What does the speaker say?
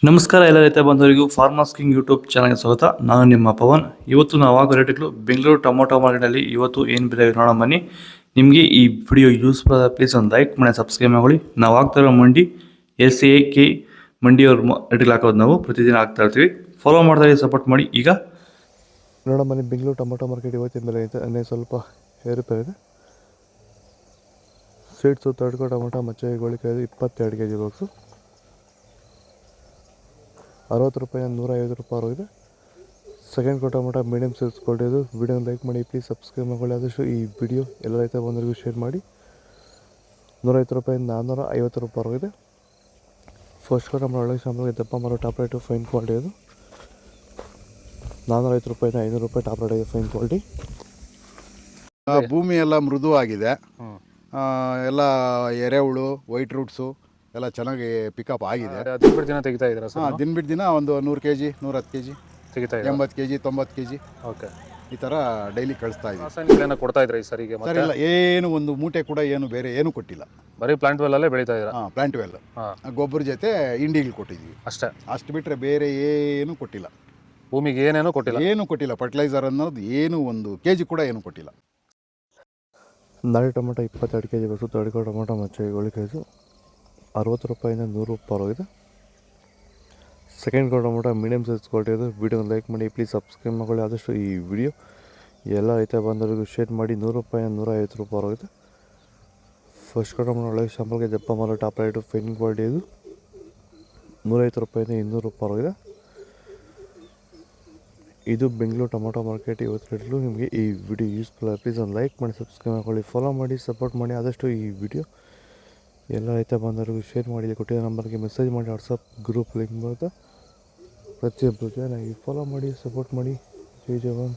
ನಮಸ್ಕಾರ ಎಲ್ಲ ರೈತ ಬಂಧುವರಿಗೂ ಫಾರ್ಮರ್ಸ್ ಕಿಂಗ್ ಯೂಟ್ಯೂಬ್ ಚಾನಲ್ಗೆ ಸ್ವಾಗತ. ನಾನು ನಿಮ್ಮ ಪವನ್. ಇವತ್ತು ನಾವು ಆಗೋ ರೇಟ್ಗಳು ಬೆಂಗಳೂರು ಟೊಮೊಟೊ ಮಾರ್ಕೆಟಲ್ಲಿ ಇವತ್ತು ಏನು ಬೆಲೆ ನೋಡೋಣ ಬನ್ನಿ. ನಿಮಗೆ ಈ ವಿಡಿಯೋ ಯೂಸ್ಫುಲ್ ಆದ ಪ್ಲೀಸ್ ಒಂದು ಲೈಕ್ ಮಾಡಿ ಸಬ್ಸ್ಕ್ರೈಬ್ ಮಾಡಿ. ನಾವು ಆಗ್ತಾ ಇರೋ ಮಂಡಿ SAK ಮಂಡಿಯವ್ರ ರೇಟ್ಗಳು ಹಾಕೋದು ನಾವು ಪ್ರತಿದಿನ ಆಗ್ತಾ ಇರ್ತೀವಿ. ಫಾಲೋ ಮಾಡ್ತಾ ಸಪೋರ್ಟ್ ಮಾಡಿ. ಈಗ ನೋಡೋ ಬನ್ನಿ, ಬೆಂಗಳೂರು ಟೊಮೊಟೊ ಮಾರ್ಕೆಟ್ ಇವತ್ತಿನ ಬೆಲೆ ಐತೆ ಅನ್ನೇ ಸ್ವಲ್ಪ ಏರುಪೇರು ಇದೆ. ಸೀಡ್ಸು ತಡ್ಕೋ ಟೊಮೊಟೊ ಮಚ್ಚೆ ಗೋಳಿಕಾಯಿ 22 kg ಬಾಕ್ಸು 60 ರೂಪಾಯಿ 150 ರೂಪಾಯಿ ಇದೆ. ಸೆಕೆಂಡ್ ಕೋ ಟೊಮೊಟೊ ಮೀಡಿಯಮ್ ಸೈಜ್ ಕೊಟ್ಟಿದ್ದು. ವಿಡಿಯೋನ ಲೈಕ್ ಮಾಡಿ, ಪ್ಲೀಸ್ ಸಬ್ಸ್ಕ್ರೈಬ್ ಮಾಡಿ. ಆದಷ್ಟು ಈ ವಿಡಿಯೋ ಎಲ್ಲ ರೈತ ಬಂದವರಿಗೂ ಶೇರ್ ಮಾಡಿ. 150 ರೂಪಾಯಿ 450 ರೂಪಾಯಿ ಇದೆ. ಫಸ್ಟ್ ಕೋ ಟೊಮೊಟೊ ಒಳಗೆ ಸಾಂಬಾರಿಗೆ ದಪ್ಪ ಮಾರೋ ಟಾಪ್ ರೇಟು ಫೈನ್ ಕ್ವಾಲಿಟಿ ಇದು. 450 ರೂಪಾಯಿ 500 ರೂಪಾಯಿ ಟಾಪ್ ರೇಟ್ ಇದೆ, ಫೈನ್ ಕ್ವಾಲಿಟಿ. ಭೂಮಿ ಎಲ್ಲ ಮೃದುವಾಗಿದೆ. ಎಲ್ಲ ಎರೆಹುಳು, ವೈಟ್ ರೂಟ್ಸು ಎಲ್ಲ ಚೆನ್ನಾಗಿ ಪಿಕಪ್ ಆಗಿದೆ. ದಿನ ದಿನ ತೆಗಿತಾ ಇದ್ದೀರಾ ಸರ್? ದಿನ ಬಿಟ್ಟು ದಿನ ಒಂದು 100 kg 110 kg ತೆಗಿತಾ 80 kg 90 kg ಓಕೆ, ಈ ಥರ ಡೈಲಿ ಕಳಿಸ್ತಾ ಇದ್ದೀವಿ. ರಾಸಾಯನಿಕ ಕೊಡ್ತಾ ಇದ್ರಾ ಈ ಸರಿಗೆ? ಸರ್ ಇಲ್ಲ, ಏನು ಒಂದು ಮೂಟೆ ಕೂಡ ಏನು ಬೇರೆ ಏನು ಕೊಟ್ಟಿಲ್ಲ. ಬರೀ ಪ್ಲಾಂಟ್ ವೆಲ್ಲಲ್ಲೇ ಬೆಳೀತಾ ಇದ್ದೀರಾ? ಪ್ಲಾಂಟ್ ವೆಲ್ ಗೊಬ್ಬರ ಜೊತೆ ಇಂಡಿಗಳು ಕೊಟ್ಟಿದ್ದೀವಿ ಅಷ್ಟೇ. ಅಷ್ಟು ಬಿಟ್ಟರೆ ಬೇರೆ ಏನು ಕೊಟ್ಟಿಲ್ಲ. ಭೂಮಿಗೆ ಏನೇನೂ ಕೊಟ್ಟಿಲ್ಲ? ಏನು ಕೊಟ್ಟಿಲ್ಲ. ಫರ್ಟಿಲೈಸರ್ ಅನ್ನೋದು ಏನು 1 kg ಕೂಡ ಏನು ಕೊಟ್ಟಿಲ್ಲ. ನಾಳೆ ಟೊಮೊಟೊ 22 kg ಬಸ್ಸು. ತಡ್ಕೋ ಟೊಮೊಟೊ ಮಚ್ಚೆ ಗೋಳಿಕಾಯಿ 60 ರೂಪಾಯಿಂದ 100 ರೂಪಾಯಿ ಇದೆ. ಸೆಕೆಂಡ್ ಕೋ ಟೊಮೊಟೊ ಮೀಡಿಯಮ್ ಸೈಜ್ ಕ್ವಾಲಿಟಿ ಇದೆ. ವಿಡಿಯೋನ ಲೈಕ್ ಮಾಡಿ, ಪ್ಲೀಸ್ ಸಬ್ಸ್ಕ್ರೈಬ್ ಮಾಡಿ. ಆದಷ್ಟು ಈ ವಿಡಿಯೋ ಎಲ್ಲ ರೈತ ಬಂದವರಿಗೂ ಶೇರ್ ಮಾಡಿ. 100 ರೂಪಾಯಿ 150 ರೂಪಾಯಿ ಇದೆ. ಫಸ್ಟ್ ಕೋ ಟೊಮೊಟೊ ಒಳಗೆ ಶಾಂಪಲ್ಗೆ ದಪ್ಪ ಮಾರೋ ಟಾಪ್ ರೇಟು ಫೈನ್ ಕ್ವಾಲಿಟಿ ಇದು. 150 ರೂಪಾಯಿಂದ 200 ರೂಪಾಯಿ ಇದೆ. ಇದು ಬೆಂಗಳೂರು ಟೊಮೊಟೊ ಮಾರ್ಕೆಟ್ ಇವತ್ತು ರೇಟ್ಗಳು. ನಿಮಗೆ ಈ ವಿಡಿಯೋ ಯೂಸ್ಫುಲ್ ಆಗಿ ಪ್ಲೀಸ್ ಒಂದು ಲೈಕ್ ಮಾಡಿ, ಸಬ್ಸ್ಕ್ರೈಬ್ ಮಾಡಿ, ಫಾಲೋ ಮಾಡಿ, ಸಪೋರ್ಟ್ ಮಾಡಿ. ಆದಷ್ಟು ಈ ವಿಡಿಯೋ ಎಲ್ಲ ರೈತ ಬಂದವರಿಗೂ ಶೇರ್ ಮಾಡಿ. ಇಲ್ಲಿ ಕೊಟ್ಟಿರೋ ನಂಬರ್ಗೆ ಮೆಸೇಜ್ ಮಾಡಿ. ವಾಟ್ಸಪ್ ಗ್ರೂಪ್ ಲಿಂಕ್ ಬರುತ್ತೆ. ಪ್ರತಿಯೊಬ್ಬರು ಚೆನ್ನಾಗಿ ಫಾಲೋ ಮಾಡಿ, ಸಪೋರ್ಟ್ ಮಾಡಿ. ಜೈ ಜವಾನ್.